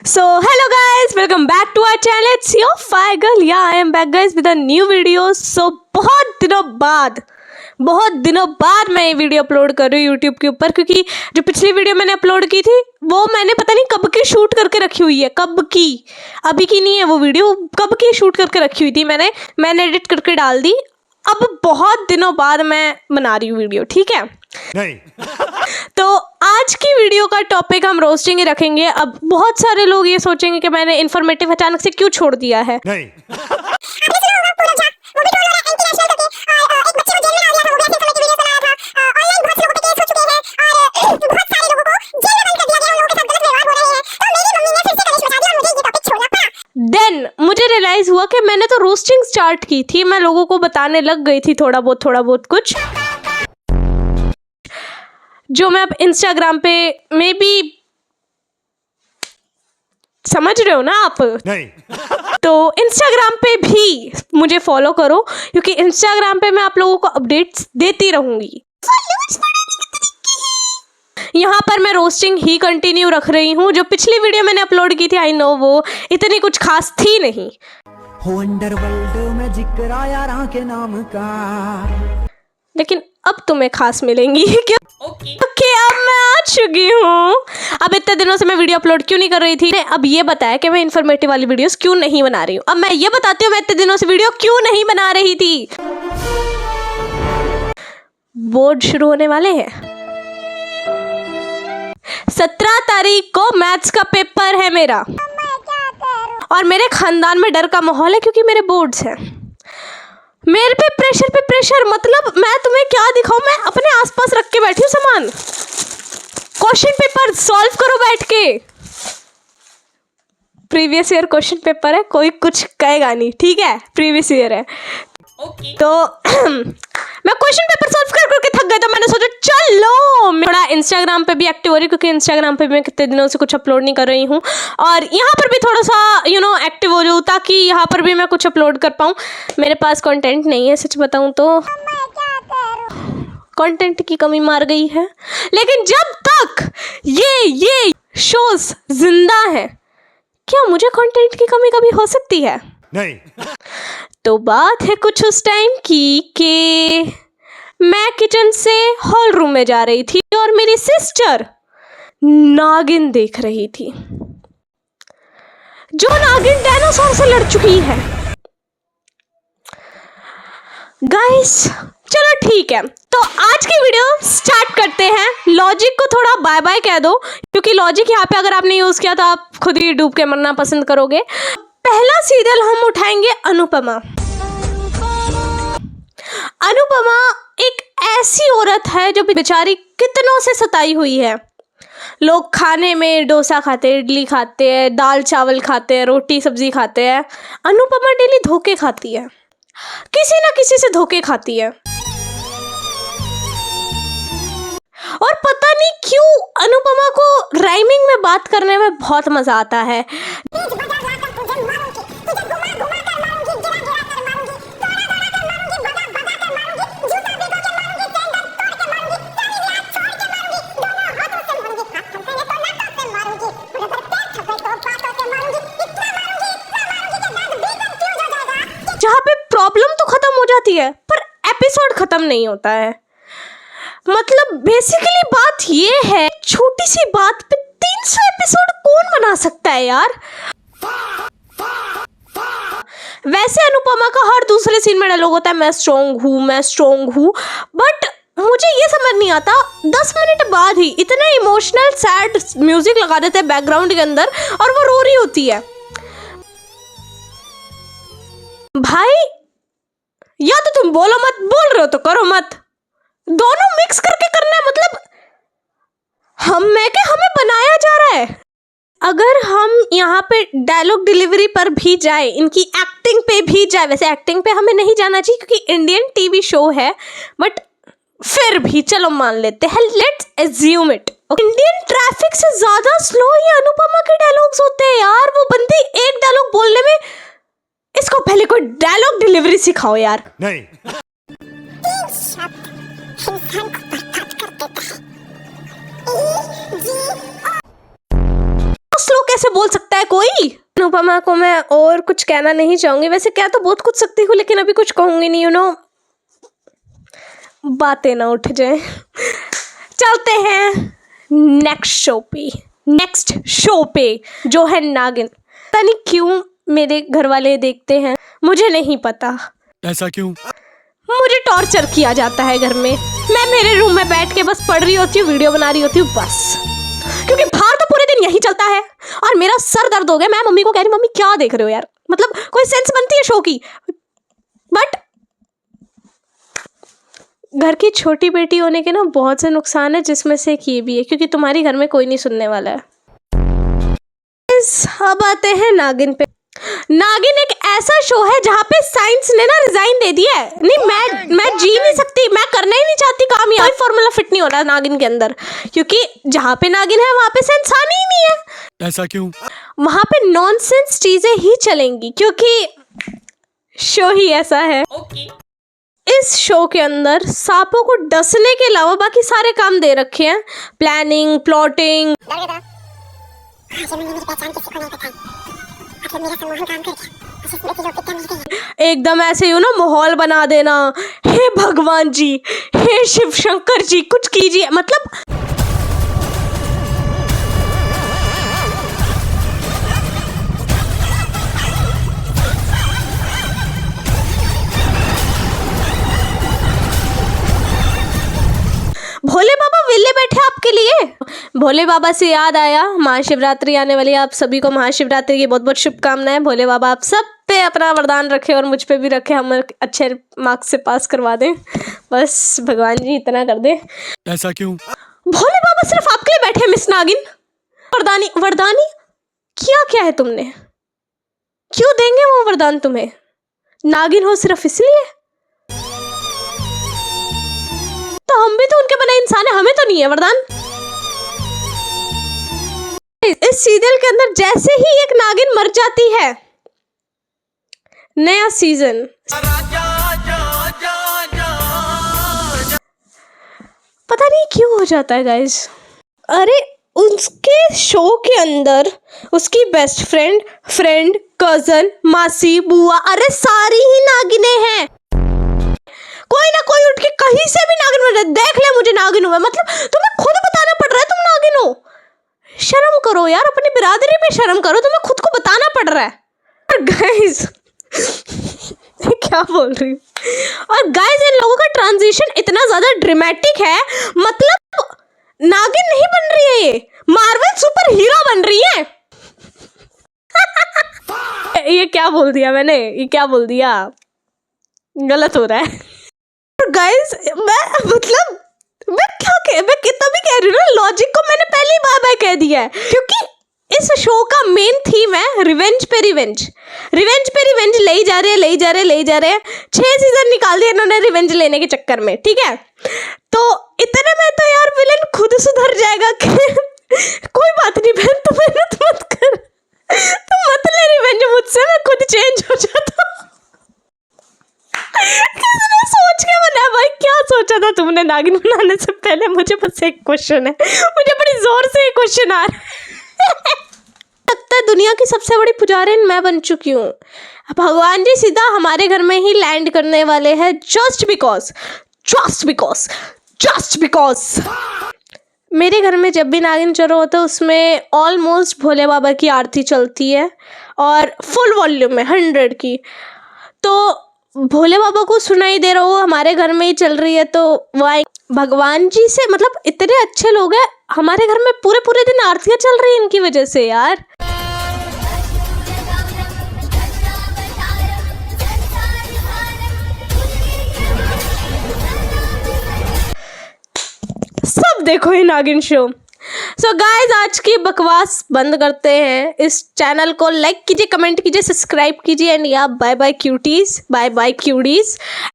So hello guys, welcome back to our channel. It's your Fi Girl. Yeah, I am back guys with a new video. So बहुत दिनों बाद मैं ये video upload कर रही हूँ यूट्यूब के ऊपर, क्योंकि जो पिछली वीडियो मैंने अपलोड की थी वो मैंने पता नहीं कब की शूट करके रखी हुई है। कब की, अभी की नहीं है वो वीडियो, कब की शूट करके रखी हुई थी मैंने एडिट करके डाल दी। अब बहुत दिनों बाद मैं बना रही हूँ वीडियो, ठीक है। नहीं तो आज की वीडियो का टॉपिक हम रोस्टिंग ही रखेंगे। अब बहुत सारे लोग ये सोचेंगे कि मैंने इन्फॉर्मेटिव अचानक से क्यों छोड़ दिया है। नहीं देन मुझे रियलाइज हुआ कि मैंने तो रोस्टिंग स्टार्ट की थी, मैं लोगों को बताने लग गई थी थोड़ा बहुत कुछ, जो मैं अब इंस्टाग्राम पे मे बी, समझ रहे हो ना आप। नहीं तो इंस्टाग्राम पे भी मुझे फॉलो करो, क्योंकि इंस्टाग्राम पे मैं आप लोगों को अपडेट्स देती रहूंगी। यहाँ पर मैं रोस्टिंग ही कंटिन्यू रख रही हूँ। जो पिछली वीडियो मैंने अपलोड की थी, आई नो वो इतनी कुछ खास थी नहीं, हो अंडरवर्ल्ड में जिक्र आया राह के नाम का, लेकिन अब तुम्हें खास मिलेंगी। क्यों? ओके, अब मैं आ चुकी हूँ। अब इतने दिनों से मैं वीडियो अपलोड क्यों नहीं कर रही थी, अब ये बताया कि मैं इन्फॉर्मेटिव वाली वीडियोस क्यों नहीं बना रही हूँ। अब मैं ये बताती हूँ मैं इतने दिनों से वीडियो क्यों नहीं बना रही थी। बोर्ड शुरू होने वाले हैं, 17 तारीख को मैथ्स का पेपर है मेरा, और मेरे खानदान में डर का माहौल है क्योंकि मेरे बोर्ड्स हैं। मेरे पे प्रेशर, मतलब मैं तुम्हें क्या दिखाऊं, मैं अपने आसपास रख के बैठी हूँ सामान। क्वेश्चन पेपर सॉल्व करो बैठ के, प्रीवियस ईयर क्वेश्चन पेपर है, कोई कुछ कहेगा नहीं, ठीक है, प्रीवियस ईयर है। तो मैं क्वेश्चन पेपर सॉल्व करके थक गई, तो मैंने सोचा चलो मैं थोड़ा इंस्टाग्राम पे भी एक्टिव हो रही हूँ, क्योंकि इंस्टाग्राम पे भी मैं कितने दिनों से कुछ अपलोड नहीं कर रही हूँ, और यहाँ पर भी थोड़ा सा एक्टिव हो जाऊँ, ताकि यहाँ पर भी मैं कुछ अपलोड कर पाऊँ। मेरे पास कंटेंट नहीं है, सच बताऊँ तो कंटेंट की कमी मार गई है, लेकिन जब तक ये शोज जिंदा है, क्या मुझे कंटेंट की कमी कभी हो सकती है? नहीं तो बात है कुछ उस टाइम की कि मैं किचन से हॉल रूम में जा रही थी और मेरी सिस्टर नागिन देख रही थी, जो नागिन डायनासोर से लड़ चुकी है। गाइस चलो ठीक है, तो आज की वीडियो स्टार्ट करते हैं। लॉजिक को थोड़ा बाय बाय कह दो, क्योंकि लॉजिक यहाँ पे अगर आपने यूज किया तो आप खुद ही डूब के मरना पसंद करोगे। पहला सीरियल हम उठाएंगे अनुपमा। अनुपमा एक ऐसी औरत है जो बेचारी कितनों से सताई हुई है। लोग खाने में डोसा खाते हैं, इडली खाते हैं, दाल चावल खाते हैं, रोटी सब्जी खाते हैं। अनुपमा डेली धोखे खाती है, किसी ना किसी से धोखे खाती है, और पता नहीं क्यों अनुपमा को राइमिंग में बात करने में बहुत मजा आता है। जहाँ पे प्रॉब्लम तो खत्म हो जाती है पर एपिसोड खत्म नहीं होता है। मतलब बेसिकली बात ये है, छोटी सी बात पे 300 एपिसोड कौन बना सकता है यार। वैसे अनुपमा का हर दूसरे सीन में डायलॉग होता है मैं स्ट्रोंग हूँ, बट मुझे ये समझ नहीं आता, 10 मिनट बाद ही इतना इमोशनल सैड म्यूजिक लगा देते हैं बैकग्राउंड के अंदर और वो रो रही होती है। भाई या तो तुम बोलो मत, बोल रहे हो तो करो मत, दोनों मिक्स करके करना है। मतलब हमें बनाया जा रहा है। अगर हम यहाँ पे डायलॉग डिलीवरी पर भी जाए, इनकी एक्टिंग पे भी जाए, वैसे एक्टिंग पे हमें नहीं जाना चाहिए क्योंकि इंडियन टीवी शो है, बट फिर भी चलो मान लेते हैं, let's assume it. Indian traffic से ज्यादा स्लो ये अनुपमा के डायलॉग्स होते हैं यार। वो बंदी एक डायलॉग बोलने में, इसको पहले कोई डायलॉग डिलीवरी सिखाओ यार। नहीं स्लो कैसे बोल सकता है कोई। अनुपमा को मैं और कुछ कहना नहीं चाहूंगी, वैसे क्या तो बहुत कुछ सकती हूँ लेकिन अभी कुछ कहूंगी नहीं, यू नो, बातें ना उठ जाए। चलते हैं नेक्स्ट शो पे जो है नागिन। पता नहीं क्यों मेरे घर वाले देखते हैं, मुझे नहीं पता। ऐसा क्यों? मुझे टॉर्चर किया जाता है घर में। मैं मेरे रूम में बैठ के बस पढ़ रही होती हूँ, वीडियो बना रही होती हूँ बस, क्योंकि बाहर तो पूरे दिन यही चलता है और मेरा सर दर्द हो गया। मैं मम्मी को कह रही, मम्मी क्या देख रहे हो यार, मतलब कोई सेंस बनती है शो की। बट घर की छोटी बेटी होने के ना बहुत से नुकसान है, जिसमें से एक ये भी है, क्योंकि तुम्हारी घर में कोई नहीं सुनने वाला है। अब आते हैं नागिन पे। नागिन एक ऐसा शो है जहाँ पे साइंस ने ना रिजाइन दे दिया है। नहीं, मैं जी नहीं सकती, मैं करना ही नहीं चाहती काम। कोई फॉर्मूला फिट नहीं हो रहा नागिन के अंदर, क्योंकि जहाँ पे नागिन है वहाँ पे से इंसान ही नहीं है। ऐसा क्यों? वहाँ पे नॉनसेंस चीजें ही चलेंगी, क्योंकि शो ही ऐसा है। इस शो के अंदर सांपों को डसने के अलावा बाकी सारे काम दे रखे हैं, प्लानिंग, प्लॉटिंग। एकदम ऐसे यू ना माहौल बना देना, हे भगवान जी, हे शिव शंकर जी, कुछ कीजिए। मतलब भोले बाबा विले बैठे आपके लिए। भोले बाबा से याद आया, महाशिवरात्रि आने वाली है, आप सभी को महाशिवरात्रि की बहुत बहुत शुभकामनाएं। भोले बाबा आप सब पे अपना वरदान रखे और मुझ पे भी रखे, हम अच्छे मार्क्स से पास करवा दें, बस भगवान जी इतना कर दे। ऐसा क्यों? भोले बाबा सिर्फ आपके लिए बैठे मिस नागिन। वरदानी क्या है तुमने, क्यों देंगे वो वरदान तुम्हें? नागिन हो सिर्फ इसलिए? तो हम भी तो उनके बने इंसान है, हमें तो नहीं है वरदान। इस सीरियल के अंदर जैसे ही एक नागिन मर जाती है, नया सीजन। पता नहीं क्यों हो जाता है गाइस। अरे उसके शो के अंदर उसकी बेस्ट फ्रेंड, कजन, मासी, बुआ, अरे सारी ही नागिनें हैं। कोई ना कोई उठ के कहीं से भी नागिन बन रहा है, देख ले मुझे नागिन हुआ। मतलब तुम्हें खुद बताना पड़ रहा है तुम नागिन हो। शर्म करो यार, अपनी बिरादरी पे शर्म करो, तुम्हें खुद को बताना पड़ रहा है। और गाइस क्या बोल रही हूँ, और गाइस इन लोगों का ट्रांजिशन इतना ज्यादा ड्रामेटिक है, मतलब नागिन नहीं बन रही है, ये मार्वल सुपर हीरो बन रही है। ये क्या बोल दिया मैंने, ये क्या बोल दिया, गलत हो रहा है। गाइस मैं कितना भी कह रही हूँ ना, लॉजिक को मैंने पहली बार कह दिया है, क्योंकि इस शो का मेन थीम है रिवेंज पे रिवेंज। ले ही जा रहे हैं 6 सीजन निकाल दिए इन्होंने रिवेंज लेने के चक्कर में, ठीक है। तो इतने में तो यार विलन खुद सुधर जाएगा कि कोई बात नहीं बहन, तुम मेहनत मत कर, तुम मत ले रिवेंज मुझसे, मैं खुद चेंज हो जाता हूँ। किसने सोच के बनाया भाई, क्या सोचा था तुमने नागिन बनाने से पहले? मुझे बस एक क्वेश्चन है, मुझे बड़ी जोर से एक क्वेश्चन आ रहा है। लगता है दुनिया की सबसे बड़ी पुजारिन मैं बन चुकी हूँ। भगवान जी सीधा हमारे घर में ही लैंड करने वाले हैं, जस्ट बिकॉज मेरे घर में जब भी नागिन चलो होता है उसमें ऑलमोस्ट भोले बाबा की आरती चलती है, और फुल वॉल्यूम में 100 की। तो भोले बाबा को सुनाई दे रहा हो, हमारे घर में ही चल रही है, तो वह भगवान जी से, मतलब इतने अच्छे लोग हैं हमारे घर में, पूरे दिन आरतियाँ चल रही हैं इनकी वजह से यार। सब देखो ये नागिन शो। सो गाइज आज की बकवास बंद करते हैं। इस चैनल को लाइक कीजिए, कमेंट कीजिए, सब्सक्राइब कीजिए, एंड या बाय बाय क्यूटीज।